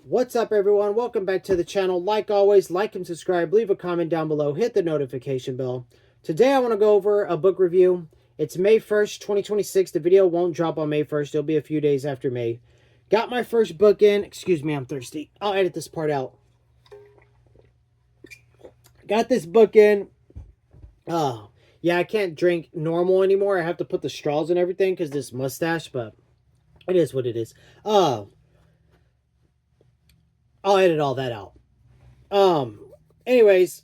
What's up, everyone? Welcome back to the channel. Like always, like and subscribe, leave a comment down below, hit the notification bell. Today I want to go over a book review. It's May 1st, 2026. The video won't drop on May 1st. It'll be a few days after May. Got my first book in. Excuse me, I'm thirsty. I'll edit this part out. Got this book in. Oh, yeah, I can't drink normal anymore. I have to put the straws and everything because this mustache, but it is what it is. I'll edit all that out. Anyways,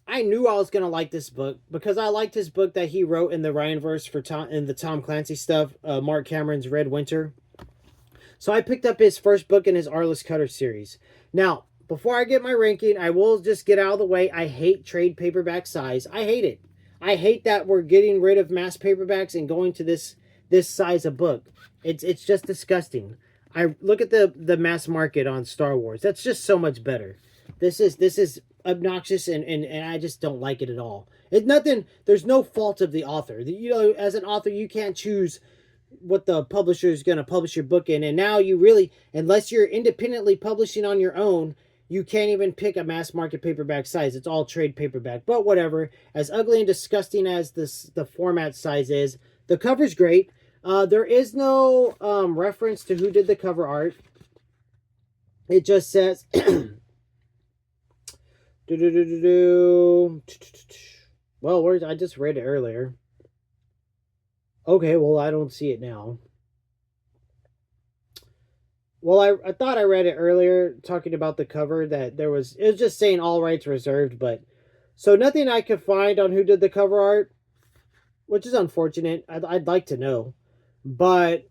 I knew I was gonna like this book because I liked his book that he wrote in the Ryanverse for the Tom Clancy stuff, Mark Cameron's Red Winter. So I picked up his first book in his Arliss Cutter series. Now, before I get my ranking, I will just get out of the way. I hate trade paperback size. I hate it. I hate that we're getting rid of mass paperbacks and going to this size of book. It's just disgusting. I look at the mass market on Star Wars. That's just so much better. This is obnoxious and I just don't like it at all. It's nothing. There's no fault of the author. You know, as an author, you can't choose what the publisher is going to publish your book in, and now you really, unless you're independently publishing on your own, you can't even pick a mass market paperback size. It's all trade paperback. But whatever. As ugly and disgusting as the format size is, the cover's great. There is no reference to who did the cover art. It just says well, I just read it earlier. Okay, well, I don't see it now. Well, I thought I read it earlier talking about the cover that it was just saying all rights reserved, but so nothing I could find on who did the cover art, which is unfortunate. I'd like to know. But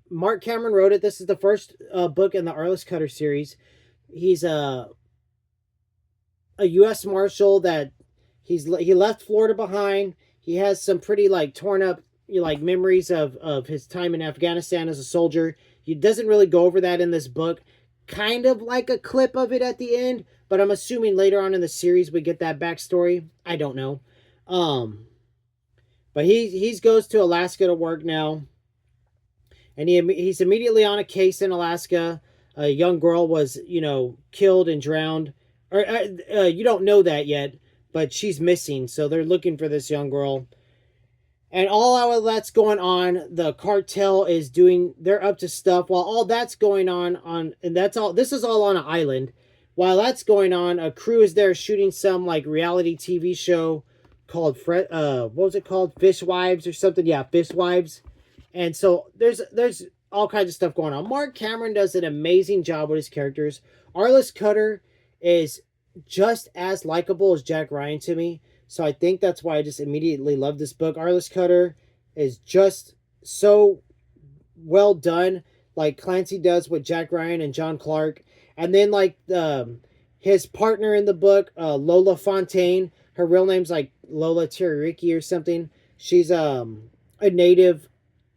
Mark Cameron wrote it. This is the first book in the Arliss Cutter series. He's a U.S. Marshal that he left Florida behind. He has some pretty like torn up memories of his time in Afghanistan as a soldier. He doesn't really go over that in this book. Kind of like a clip of it at the end, but I'm assuming later on in the series we get that backstory. I don't know. But he goes to Alaska to work now, and he's immediately on a case in Alaska. A young girl was killed and drowned, or you don't know that yet, but she's missing. So they're looking for this young girl. And all that's going on, the cartel is they're up to stuff. While all that's going on, and this is all on an island. While that's going on, a crew is there shooting some like reality TV show called, what was it called? Fish Wives or something. Yeah, Fish Wives. And so there's all kinds of stuff going on. Mark Cameron does an amazing job with his characters. Arliss Cutter is just as likable as Jack Ryan to me. So I think that's why I just immediately love this book. Arliss Cutter is just so well done, like Clancy does with Jack Ryan and John Clark. And then like his partner in the book, Lola Fontaine. Her real name's like Lola Tiririki or something. She's a native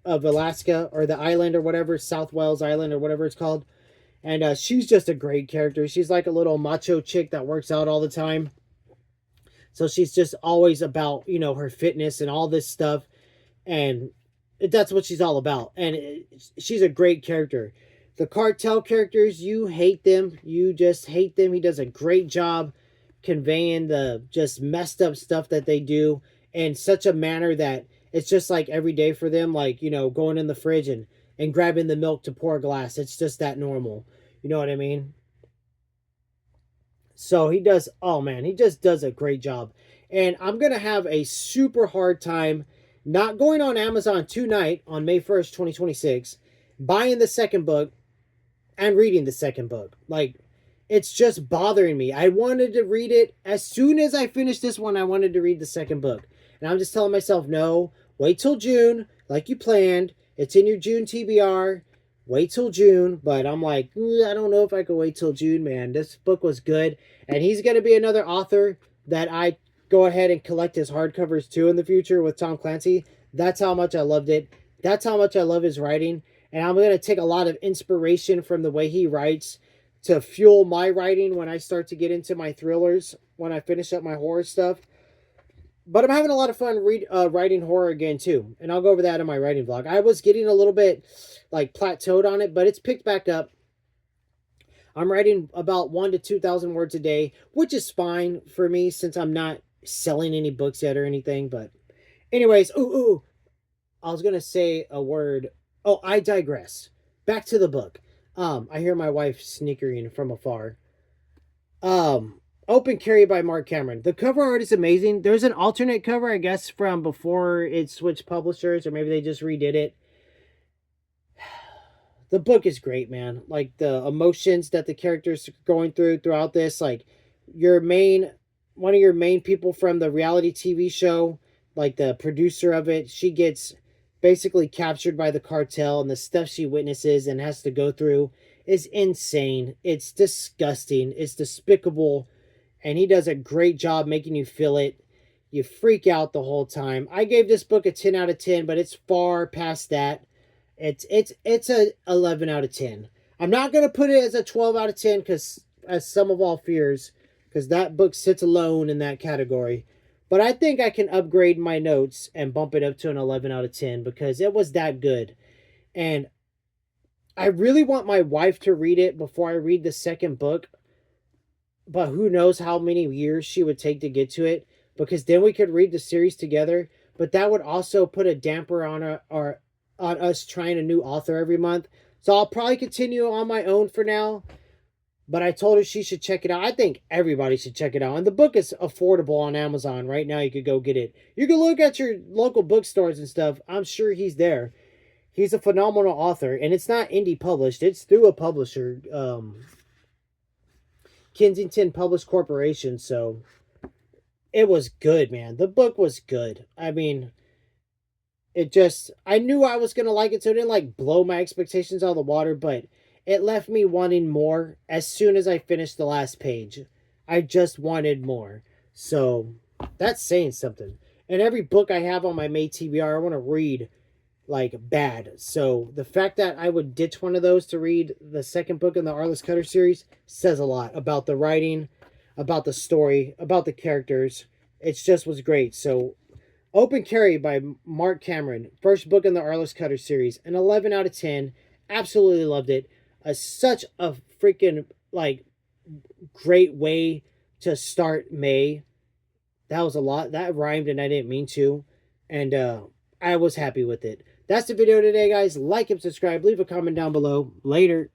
of Alaska or the island or whatever, South Wales Island or whatever it's called. And she's just a great character. She's like a little macho chick that works out all the time. So she's just always about, her fitness and all this stuff. And that's what she's all about. And she's a great character. The cartel characters, you hate them. You just hate them. He does a great job conveying the just messed up stuff that they do in such a manner that it's just like every day for them. Like, going in the fridge and grabbing the milk to pour a glass. It's just that normal. You know what I mean? So he just does a great job. And I'm going to have a super hard time not going on Amazon tonight on May 1st, 2026, buying the second book and reading the second book. Like, it's just bothering me. I wanted to read it. As soon as I finished this one, I wanted to read the second book. And I'm just telling myself, no, wait till June, like you planned. It's in your June TBR. Wait till June, but I'm like, I don't know if I can wait till June, man. This book was good, and he's going to be another author that I go ahead and collect his hardcovers too in the future with Tom Clancy. That's how much I loved it. That's how much I love his writing, and I'm going to take a lot of inspiration from the way he writes to fuel my writing when I start to get into my thrillers, when I finish up my horror stuff. But I'm having a lot of fun writing horror again too, and I'll go over that in my writing vlog. I was getting a little bit like plateaued on it, but it's picked back up. I'm writing about 1 to 2,000 words a day, which is fine for me since I'm not selling any books yet or anything. But anyways, I was gonna say a word. Oh, I digress. Back to the book. I hear my wife snickering from afar. Open Carry by Mark Cameron. The cover art is amazing. There's an alternate cover, I guess, from before it switched publishers, or maybe they just redid it. The book is great, man. Like the emotions that the characters are going through throughout this, like your main one of your main people from the reality TV show, like the producer of it, she gets basically captured by the cartel, and the stuff she witnesses and has to go through is insane. It's disgusting. It's despicable, and he does a great job making you feel it. You freak out the whole time. I gave this book a 10 out of 10, but it's far past that. It's a 11 out of 10. I'm not going to put it as a 12 out of 10 cuz as Some of All Fears, cuz that book sits alone in that category. But I think I can upgrade my notes and bump it up to an 11 out of 10 because it was that good. And I really want my wife to read it before I read the second book, but who knows how many years she would take to get to it, because then we could read the series together, but that would also put a damper on on us trying a new author every month. So I'll probably continue on my own for now, but I told her she should check it out. I think everybody should check it out. And the book is affordable on Amazon right now. You could go get it. You can look at your local bookstores and stuff. I'm sure he's there. He's a phenomenal author, and it's not indie published. It's through a publisher, Kensington Published Corporation. So it was good, man. The book was good. I mean, it just, I knew I was gonna like it, so it didn't like blow my expectations out of the water, but it left me wanting more as soon as I finished the last page. I just wanted more. So that's saying something. And every book I have on my May TBR, I want to read like bad. So the fact that I would ditch one of those to read the second book in the Arliss Cutter series says a lot about the writing, about the story, about the characters. It just was great. So Open Carry by Mark Cameron, first book in the Arliss Cutter series, an 11 out of 10. Absolutely loved it. Such a freaking like great way to start May. That was a lot. That rhymed and I didn't mean to. And I was happy with it. That's the video today, guys. Like and subscribe. Leave a comment down below. Later.